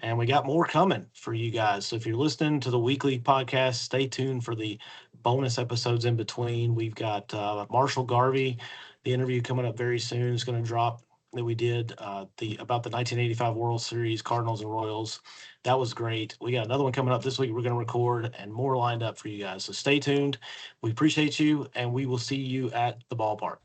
And we got more coming for you guys. So if you're listening to the weekly podcast, stay tuned for the bonus episodes in between. We've got Marshall Garvey, the interview coming up very soon. It's going to drop that we did about the 1985 World Series, Cardinals and Royals. That was great. We got another one coming up this week we're going to record and more lined up for you guys. So stay tuned. We appreciate you, and we will see you at the ballpark.